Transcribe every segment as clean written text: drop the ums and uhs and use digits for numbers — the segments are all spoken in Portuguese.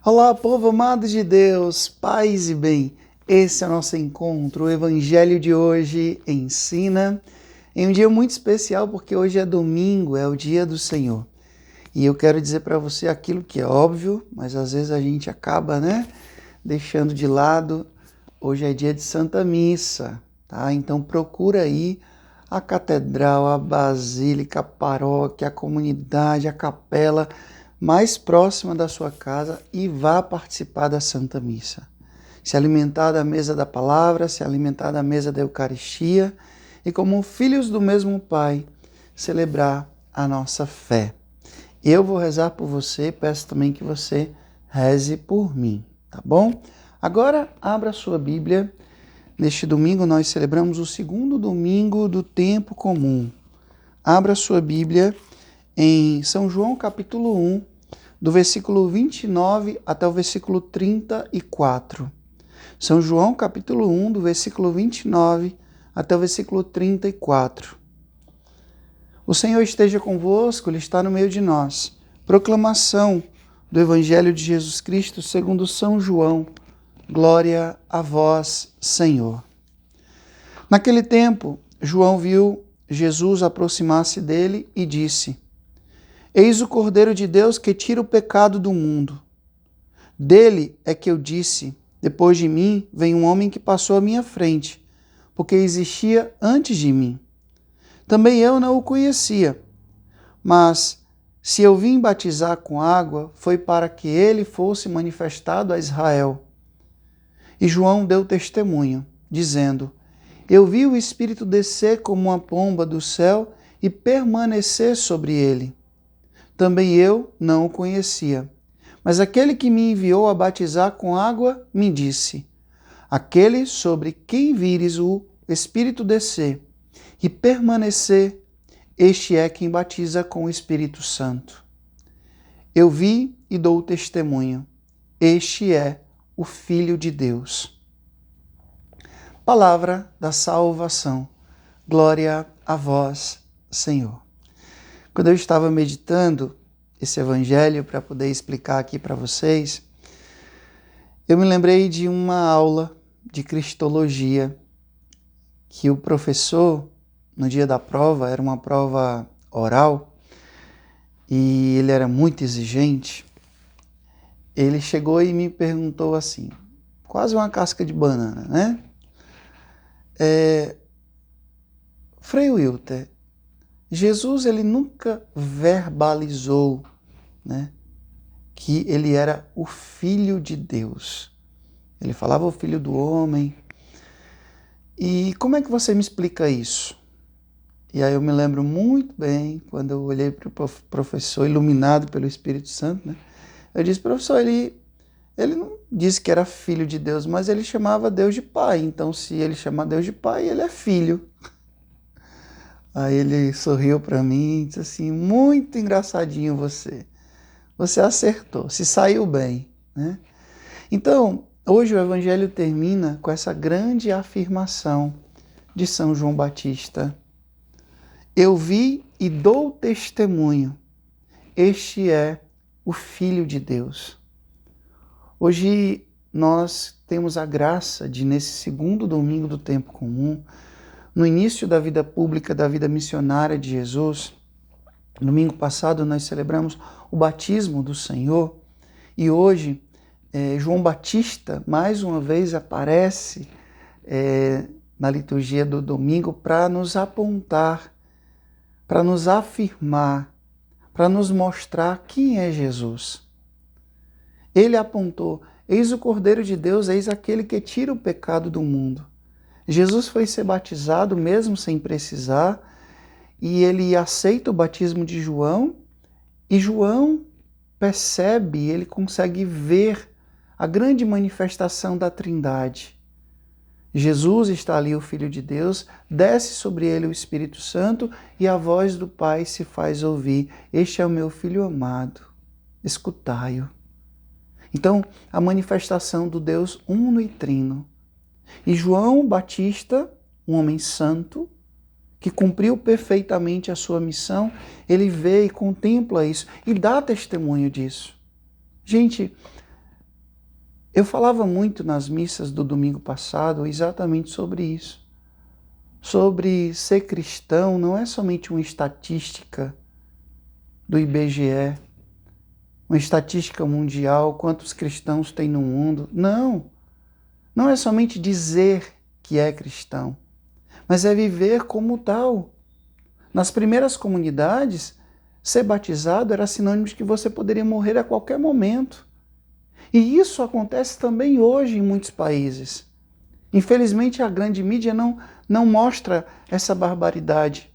Olá, povo amado de Deus, paz e bem. Esse é o nosso encontro. O Evangelho de hoje ensina em um dia muito especial, porque hoje é domingo, é o dia do Senhor. E eu quero dizer para você aquilo que é óbvio, mas às vezes a gente acaba, deixando de lado. Hoje é dia de Santa Missa, tá? Então procura aí a catedral, a basílica, a paróquia, a comunidade, a capela mais próxima da sua casa e vá participar da Santa Missa. Se alimentar da mesa da palavra, se alimentar da mesa da Eucaristia e, como filhos do mesmo Pai, celebrar a nossa fé. Eu vou rezar por você, peço também que você reze por mim, tá bom? Agora, abra a sua Bíblia. Neste domingo nós celebramos o segundo domingo do tempo comum. Abra a sua Bíblia em São João capítulo 1, do versículo 29 até o versículo 34. São João capítulo 1, do versículo 29 até o versículo 34. O Senhor esteja convosco, Ele está no meio de nós. Proclamação do Evangelho de Jesus Cristo segundo São João. Glória a vós, Senhor. Naquele tempo, João viu Jesus aproximar-se dele e disse: Eis o Cordeiro de Deus que tira o pecado do mundo. Dele é que eu disse: depois de mim vem um homem que passou à minha frente, porque existia antes de mim. Também eu não o conhecia, mas se eu vim batizar com água, foi para que ele fosse manifestado a Israel. E João deu testemunho, dizendo: Eu vi o Espírito descer como uma pomba do céu e permanecer sobre ele. Também eu não o conhecia. Mas aquele que me enviou a batizar com água me disse: Aquele sobre quem vires o Espírito descer e permanecer, este é quem batiza com o Espírito Santo. Eu vi e dou testemunho. Este é o Filho de Deus. Palavra da salvação. Glória a vós, Senhor. Quando eu estava meditando esse evangelho para poder explicar aqui para vocês, eu me lembrei de uma aula de cristologia que o professor, no dia da prova, era uma prova oral, e ele era muito exigente. Ele chegou e me perguntou assim, quase uma casca de banana, né? Frei Wilter, Jesus ele nunca verbalizou, que ele era o Filho de Deus. Ele falava o Filho do homem. E como é que você me explica isso? E aí eu me lembro muito bem, quando eu olhei para o professor, iluminado pelo Espírito Santo, eu disse: professor, ele não disse que era Filho de Deus, mas ele chamava Deus de Pai. Então, se ele chama Deus de Pai, ele é Filho. Aí ele sorriu para mim e disse assim: muito engraçadinho você. Você acertou, se saiu bem, né? Então, hoje o Evangelho termina com essa grande afirmação de São João Batista. Eu vi e dou testemunho. Este é o Filho de Deus. Hoje nós temos a graça de, nesse segundo domingo do tempo comum, no início da vida pública, da vida missionária de Jesus, domingo passado nós celebramos o batismo do Senhor e hoje João Batista mais uma vez aparece na liturgia do domingo para nos apontar, para nos afirmar, para nos mostrar quem é Jesus. Ele apontou: eis o Cordeiro de Deus, eis aquele que tira o pecado do mundo. Jesus foi ser batizado mesmo sem precisar, e ele aceita o batismo de João, e João percebe, ele consegue ver a grande manifestação da Trindade. Jesus está ali, o Filho de Deus, desce sobre ele o Espírito Santo e a voz do Pai se faz ouvir: este é o meu Filho amado, escutai-o. Então, a manifestação do Deus uno e trino. E João Batista, um homem santo, que cumpriu perfeitamente a sua missão, ele vê e contempla isso e dá testemunho disso. Gente, Eu falava muito nas missas do domingo passado exatamente sobre isso. Sobre ser cristão não é somente uma estatística do IBGE, uma estatística mundial, quantos cristãos tem no mundo. Não, não é somente dizer que é cristão, mas é viver como tal. Nas primeiras comunidades, ser batizado era sinônimo de que você poderia morrer a qualquer momento. E isso acontece também hoje em muitos países. Infelizmente, a grande mídia não mostra essa barbaridade.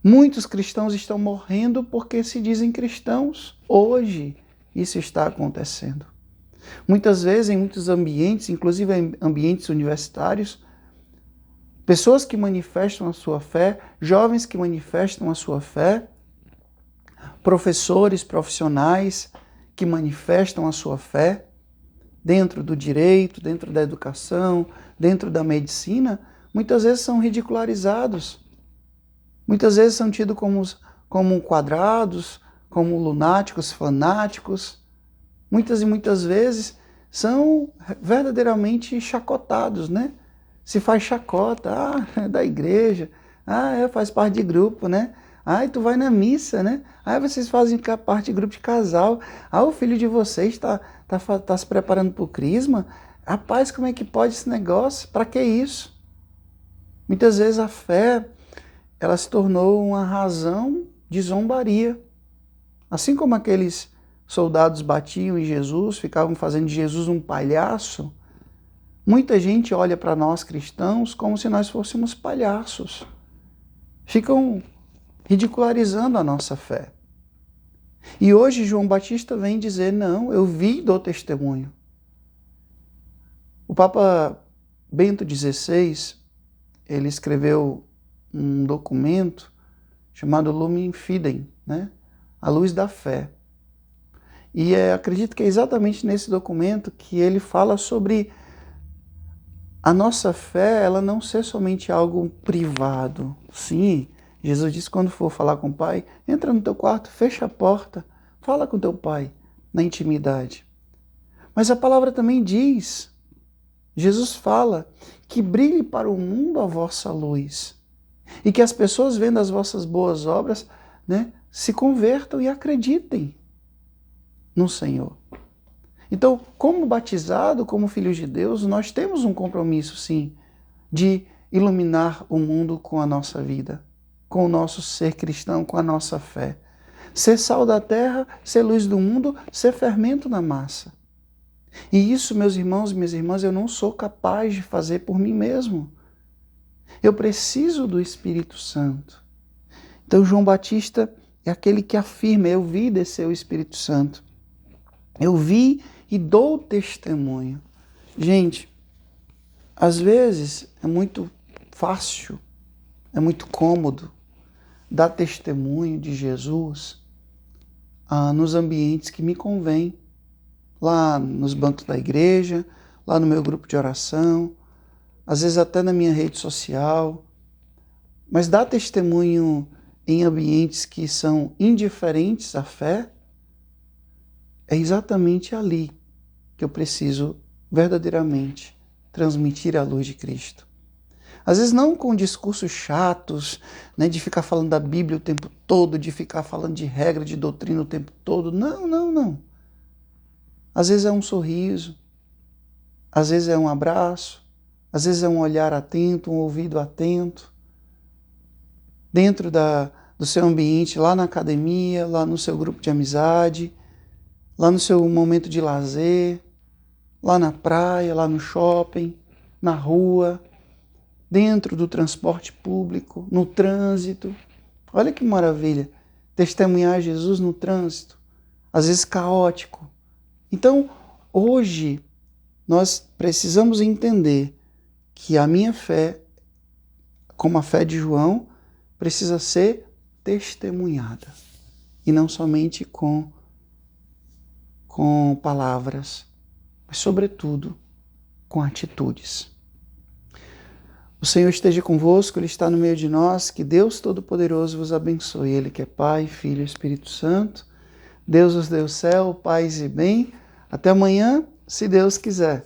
Muitos cristãos estão morrendo porque se dizem cristãos. Hoje, isso está acontecendo. Muitas vezes, em muitos ambientes, inclusive em ambientes universitários, pessoas que manifestam a sua fé, jovens que manifestam a sua fé, professores, profissionais que manifestam a sua fé, dentro do direito, dentro da educação, dentro da medicina, muitas vezes são ridicularizados. Muitas vezes são tidos como quadrados, como lunáticos, fanáticos. Muitas e muitas vezes são verdadeiramente chacotados, né? Se faz chacota, é da igreja, faz parte de grupo, né? Tu vai na missa, né? Vocês fazem parte de grupo de casal. O filho de vocês está se preparando para o crisma. Rapaz, como é que pode esse negócio? Para que isso? Muitas vezes a fé, ela se tornou uma razão de zombaria. Assim como aqueles soldados batiam em Jesus, ficavam fazendo de Jesus um palhaço, muita gente olha para nós cristãos como se nós fôssemos palhaços. Ficam ridicularizando a nossa fé. E hoje João Batista vem dizer, não, eu vi e dou testemunho. O Papa Bento XVI, ele escreveu um documento chamado Lumen Fidei, né? A luz da fé. E acredito que é exatamente nesse documento que ele fala sobre a nossa fé, ela não ser somente algo privado. Sim, Jesus disse, quando for falar com o Pai, entra no teu quarto, fecha a porta, fala com teu Pai na intimidade. Mas a palavra também diz, Jesus fala, que brilhe para o mundo a vossa luz e que as pessoas vendo as vossas boas obras, né, se convertam e acreditem no Senhor. Então, como batizado, como filhos de Deus, nós temos um compromisso, sim, de iluminar o mundo com a nossa vida, com o nosso ser cristão, com a nossa fé. Ser sal da terra, ser luz do mundo, ser fermento na massa. E isso, meus irmãos e minhas irmãs, eu não sou capaz de fazer por mim mesmo. Eu preciso do Espírito Santo. Então, João Batista é aquele que afirma, eu vi descer o Espírito Santo. Eu vi e dou testemunho. Gente, às vezes é muito fácil, é muito cômodo dar testemunho de Jesus nos ambientes que me convém. Lá nos bancos da igreja, lá no meu grupo de oração, às vezes até na minha rede social. Mas dar testemunho em ambientes que são indiferentes à fé, é exatamente ali que eu preciso verdadeiramente transmitir a luz de Cristo. Às vezes não com discursos chatos, né, de ficar falando da Bíblia o tempo todo, de ficar falando de regra, de doutrina o tempo todo. Não. Às vezes é um sorriso, às vezes é um abraço, às vezes é um olhar atento, um ouvido atento. Dentro do seu ambiente, lá na academia, lá no seu grupo de amizade, lá no seu momento de lazer, lá na praia, lá no shopping, na rua, dentro do transporte público, no trânsito. Olha que maravilha, testemunhar Jesus no trânsito, às vezes caótico. Então, hoje, nós precisamos entender que a minha fé, como a fé de João, precisa ser testemunhada. E não somente com palavras, mas, sobretudo, com atitudes. O Senhor esteja convosco, Ele está no meio de nós, que Deus Todo-Poderoso vos abençoe. Ele que é Pai, Filho e Espírito Santo. Deus os dê o céu, paz e bem. Até amanhã se Deus quiser.